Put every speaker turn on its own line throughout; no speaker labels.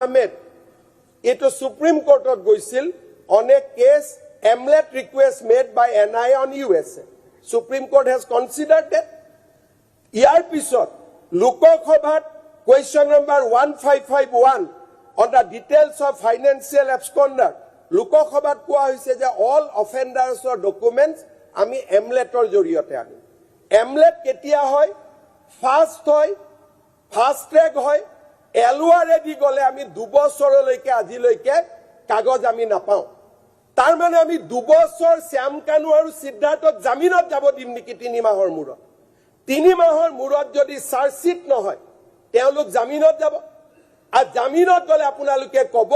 Ahmed, এইটো Supreme Courtত গৈছিল on a case amulet request made by NI on USA. Supreme Court has considered that. ইয়াৰ পিছত লোকসভাত question number 1551 on the details of financial absconder. লোকসভাত কোৱা হৈছে যে all offenders or documents আমি amuletor জৰিয়তে আনিম. Amulet কেতিয়া হয়? Fast হয়, fast track হয়. এলুৱাৰে দি গলে আমি 2 বছৰলৈকে আজিলৈকে কাগজ আমি নাপাও. তাৰ মানে আমি 2 বছৰ শ্যাম কানু আৰু সিদ্ধাৰ্থক জামিনত যাব দিম নেকি 3 মাহৰ মূৰত? 3 মাহৰ মূৰত যদি চাৰ্জশিট নহয় তেওঁলোক জামিনত যাব আৰু জামিনত গলে আপোনালোকে কব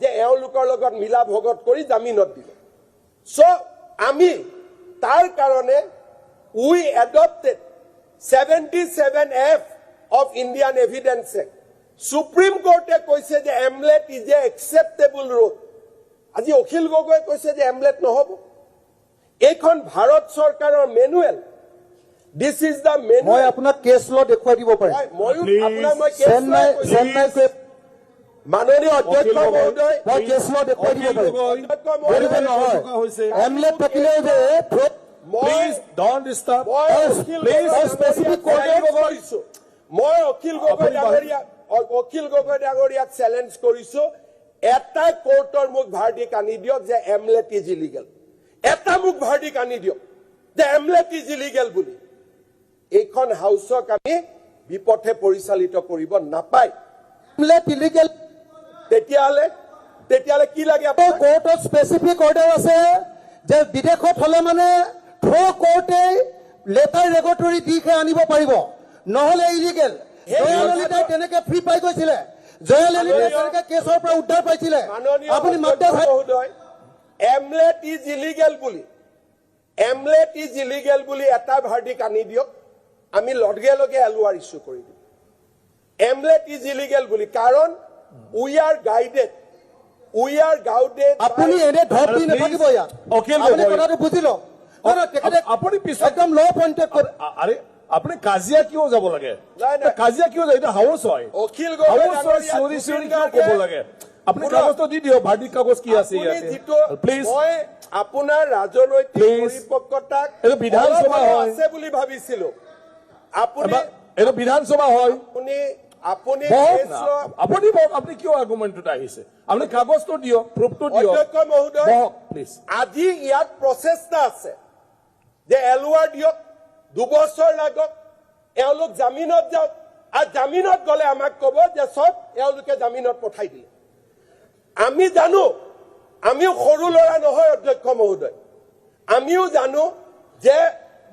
যে এওঁলোকৰ লগত মিলা ভগত কৰি জামিনত দিব. সো আমি তাৰ কাৰণে we adopted 77F of Indian Evidence Act. Supreme Court কৈছে যে amulet is a acceptable road. আজি অখিল গগৈ কৈছে যে amulet নহব. এইখন ভাৰত চৰকাৰৰ manual. This is the manual.
মই আপোনাক কেছ ল দেখুৱাই দিব পাৰিম.
মই কেছ ল মাননীয় অধ্যক্ষ মহোদয়
মই কেছ ল দেখুৱাই দিব পাৰিম. amulet থাকিলে যে
Please don't disturb.
Please specific কৰিছো. মই অখিল গগৈ ডাঙৰীয়াক চ্যালেঞ্জ কৰিছো এটা কোৰ্টৰ মুখ ভাৰ্ডিক আনি দিয়ক যে amulet is illegal. এটা মুখ ভাৰ্ডিক আনি দিয়ক যে amulet is illegal বুলি. এইখন হাউসক আমি বিপথে পৰিচালিত কৰিব নাপায়.
amulet illegal
তেতিয়ালে কি লাগে আপোনাক?
কোৰ্টত স্পেসিফিক অৰ্ডাৰ আছে যে বিদেশত হলে মানে থ্ৰ কোৰ্টে লেটাৰ ৰেগুলেটৰী দিখে আনিব পাৰিব, নহলে ইলিগেল. জয়ললিতাই তেনেকে ফ্ৰী পাই গৈছিলে, জয়ললিতাই তেনেকে কেছৰ পৰা উদ্ধাৰ পাইছিলে. আপুনি মাদ্ৰাছ
amulet is illegal বুলি এটা ভাৰ্ডিক আনি দিয়ক, আমি লগে লগে এলুৱাৰ ইস্যু কৰি দিম. amulet is illegal বুলি, কাৰণ we are guided.
আপুনি এনে ধপ দি নাথাকিব ইয়াত. আপুনি কথাটো বুজিল?
আপুনি পিছত
একদম ল পইণ্টেড কৰে.
আৰে আপুনি কাজিয়া কিয় যাব লাগে? কাজিয়া কিয় যায়? এটা হাউচ হয়,
অখিল গগৈ
চৌৰি কিয় ক'ব লাগে? আপুনি কাগজটো দি দিয়ক, ভাৰ্ডিক কাগজ কি আছে ইয়াতে প্লিজ.
মই আপোনাৰ ৰাজনৈতিক পৰিপক্কতাক
এইটো বিধানসভা হয়
আছে বুলি ভাবিছিলো.
এইটো বিধানসভা হয়,
আপুনি
আপুনি কিয় আৰ্গুমেণ্টত আহিছে? আপুনি কাগজটো দিয়ক, প্ৰুফটো দিয়ক.
অধ্যক্ষ মহোদয়
প্লিজ,
আজি ইয়াত প্ৰচেষ্টা আছে যে এলুৱাৰ দিয়ক, 2 বছৰ লাগক, এওঁলোক জামিনত যাওক, আৰু জামিনত গলে আমাক কব যে চব এওঁলোকে জামিনত পঠাই দিলে. আমি জানো, আমিও সৰু লৰা নহয় অধ্যক্ষ মহোদয়, আমিও জানো যে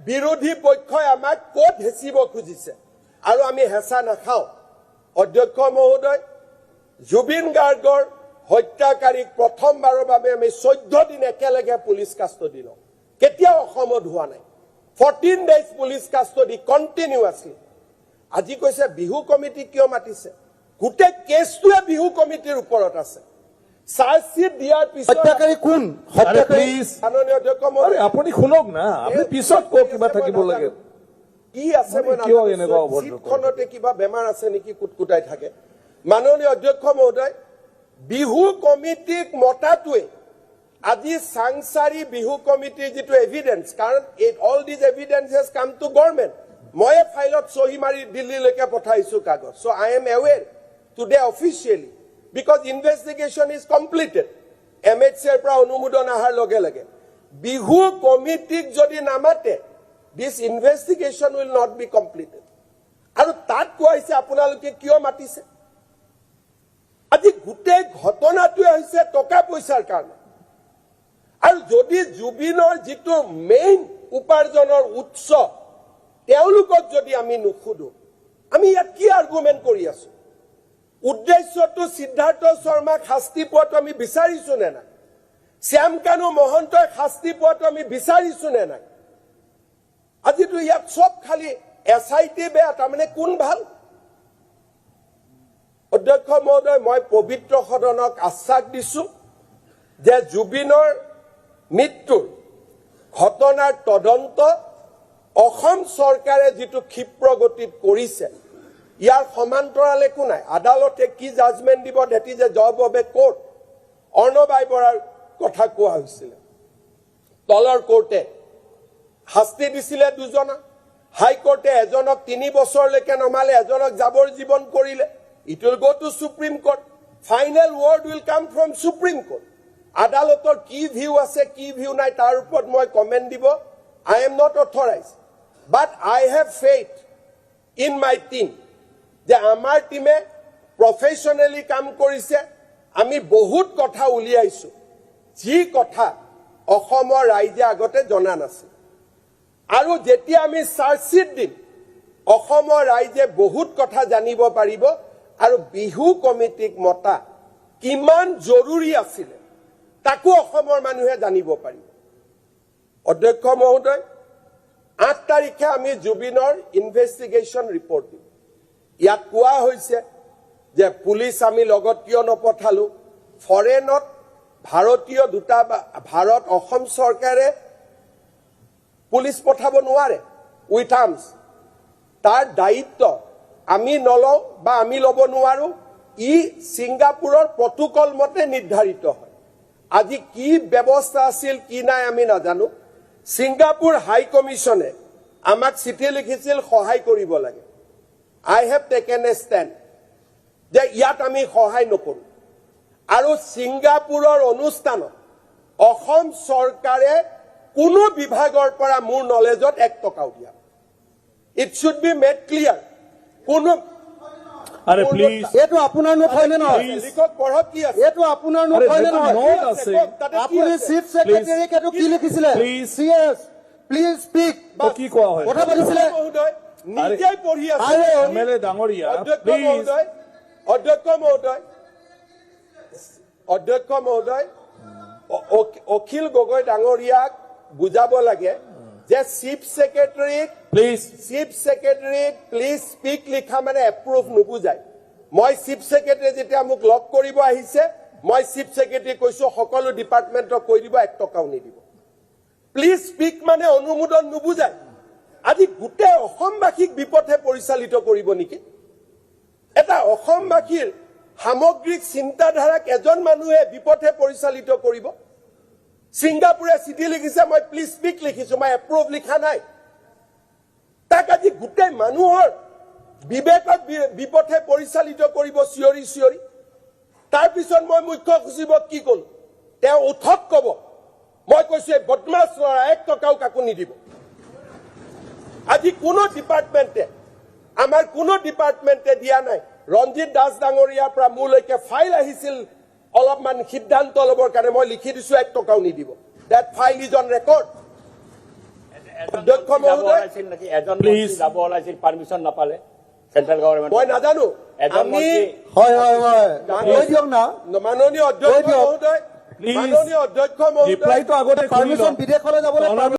বিৰোধী পক্ষই আমাক ক'ত হেঁচিব খুজিছে আৰু আমি হেঁচা নাখাওঁ. অধ্যক্ষ মহোদয়, জুবিন গাৰ্গৰ হত্যাকাৰীক প্ৰথমবাৰৰ বাবে আমি 14 দিন একেলগে পুলিচ কাষ্টডি লওঁ. কেতিয়াও অসমত হোৱা নাই. 14 days পুলিচ কাষ্টডি কণ্টিনিউৱাছলি. আজি কৈছে বিহু কমিটি কিয় মাতিছে? গোটেই কেছটোৱে বিহু কমিটিৰ ওপৰত আছে. চাৰ্জশিট দিয়াৰ পিছত
হত্যাকাৰী কোন?
মাননীয় অধ্যক্ষ মহোদয়,
আপুনি শুনক না, আপুনি পিছত কওক কিবা থাকিব লাগে.
কি আছে মই নাজানো, কিবা বেমাৰ আছে নেকি কুটকুটাই থাকে. মাননীয় অধ্যক্ষ মহোদয়, বিহু কমিটিক মতাটোৱে আজি সাংসাৰী বিহু কমিটিৰ যিটো এভিডেন্স, কাৰণ all these evidence has come to government. মই ফাইলত চহী মাৰি দিল্লীলৈকে পঠাইছো কাগজ. So' I am aware today officially, because investigation is completed. MHCৰ পৰা অনুমোদন অহাৰ লগে লগে বিহু কমিটিক যদি নামাতে, this investigation will not be completed. আৰু তাত কোৱাইছে আপোনালোকে কিয় মাতিছে? আজি গোটেই ঘটনাটোৱে হৈছে টকা পইচাৰ কাৰণে. আৰু যদি জুবিনৰ যিটো মেইন উপাৰ্জনৰ উৎস তেওঁলোকক যদি আমি নুসুধো, আমি ইয়াত কি আৰ্গুমেণ্ট কৰি আছো? উদ্দেশ্যটো সিদ্ধাৰ্থ শৰ্মাক শাস্তি পোৱাটো আমি বিচাৰিছো নে নাই? শ্যাম কানু মহন্তই শাস্তি পোৱাটো আমি বিচাৰিছো নে নাই? আজিতো ইয়াত সব খালি SIT বেয়া, তাৰমানে কোন ভাল? অধ্যক্ষ মহোদয়, মই পবিত্ৰ সদনক আশ্বাস দিছো যে জুবিনৰ মৃত্যুৰ ঘটনাৰ তদন্ত অসম চৰকাৰে যিটো ক্ষিপ্ৰ গতিত কৰিছে, ইয়াৰ সমান্তৰাল একো নাই আদালতে কি জাজমেন্ট দিব that is a job of a court অৰ্ণবাই বৰাৰ কথা কোৱা হৈছিল তলৰ কোৰ্টে শাস্তি দিছিলে দুজনা হাই কোৰ্টে এজনক 3 বছৰলৈকে নমালে এজনক যাবৰ জীৱন কৰিলে it will go to supreme court final word will come from supreme court আদালতৰ কি ভিউ আছে কি ভিউ নাই তাৰ ওপৰত মই কমেন্ট দিব I am not authorized but I have faith in my team যে আমাৰ টিমে প্ৰফেশনালি কাম কৰিছে আমি বহুত কথা উলিয়াইছো যি কথা অসমৰ ৰাইজে আগতে জনা নাছিল আৰু যেতিয়া আমি চাৰ্জশিট দিম অসমৰ ৰাইজে বহুত কথা জানিব পাৰিব আৰু বিহু কমিটিক মতা কিমান জৰুৰী আছিল তাকো অসমৰ মানুহে জানিব পাৰিব অধ্যক্ষ মহোদয় 8 তাৰিখে আমি জুবিনৰ ইনভেষ্টিগেশ্যন ৰিপৰ্ট দিম ইয়াত কোৱা হৈছে যে পুলিচ আমি লগত কিয় নপঠালো ফৰেনত ভাৰতীয় ভাৰত অসম চৰকাৰে পুলিচ পঠাব নোৱাৰে উইথ আৰ্মছ তাৰ দায়িত্ব আমি নলও বা আমি ল'ব নোৱাৰো ই সিংগাপুৰৰ প্ৰটোকল মতে নিৰ্ধাৰিত হয় আজি কি ব্যৱস্থা আছিল কি নাই আমি নাজানো সিংগাপুৰ হাই কমিছনে আমাক চিঠি লিখিছিল সহায় কৰিব লাগে I have taken a stand যে ইয়াত আমি সহায় নকৰো আৰু সিংগাপুৰৰ অনুষ্ঠানত অসম চৰকাৰে কোনো বিভাগৰ পৰা মোৰ নলেজত 1 টকাও দিয়া it should be made clear কোনো
আরে প্লিজ
এটো আপোনাৰ নোট হয় নে নহয়
লিখক পঢ়ক কি আছে
এটো আপোনাৰ নোট হয় নে নহয়
নোট আছে
আপুনি চিফ সেক্ৰেটাৰী কেটো কি লিখিছিলে প্লিজ প্লিজ স্পিক
কি কোৱা হয়
কথা পাতিছিলে
মহোদয় নিজে পঢ়ি আছে
এমএলএ ডাঙৰীয়া
অধ্যক্ষ মহোদয় অখিল গগৈ ডাঙৰীয়াক বুজাব লাগে যে চিফ সেক্ৰেটাৰীক প্লিজ স্পিক লিখা মানে এপ্ৰুভ নুবুজায় মই চিফ সেক্ৰেটাৰী যেতিয়া মোক লগ কৰিব আহিছে মই চিফ সেক্ৰেটাৰী কৈছো সকলো ডিপাৰ্টমেণ্টক কৈ দিব 1 টকাও নিদিব প্লিজ স্পিক মানে অনুমোদন নুবুজায় আজি গোটেই অসমবাসীক বিপথে পৰিচালিত কৰিব নেকি এটা অসমবাসীৰ সামগ্ৰিক চিন্তাধাৰাক এজন মানুহে বিপথে পৰিচালিত কৰিব সিংগাপুৰে চিঠি লিখিছে মই প্লিজ স্পিক লিখিছো মই এপ্ৰুভ লিখা নাই তাক আজি গোটেই মানুহৰ বিবেকত বিপথে পৰিচালিত কৰিব চিঞৰি তাৰ পিছত মই মুখ্য সচিবক কি কল তেওঁ উঠক কব মই কৈছো বদমাছ ল'ৰা 1 টকাও কাকো নিদিব আজি কোনো ডিপাৰ্টমেণ্টে আমাৰ কোনো ডিপাৰ্টমেণ্টে দিয়া নাই ৰঞ্জিত দাস ডাঙৰীয়াৰ পৰা মোলৈকে ফাইল আহিছিল অলপমান সিদ্ধান্ত ল'বৰ কাৰণে মই লিখি দিছো 1 টকাও নিদিব that file is on record অধ্যক্ষ মহোদয়
প্লিজ যাব ওলাইছিল পাৰমিশন নাপালে সেন্ট্ৰেল গভৰ্ণমেন্ট
মই নাজানো আমি
হয় কৈ দিয়ক না
মাননীয় অধ্যক্ষ মহোদয়
ৰিপ্লাই তো আগতে
পাৰমিশন বিদেশলৈ যাবলৈ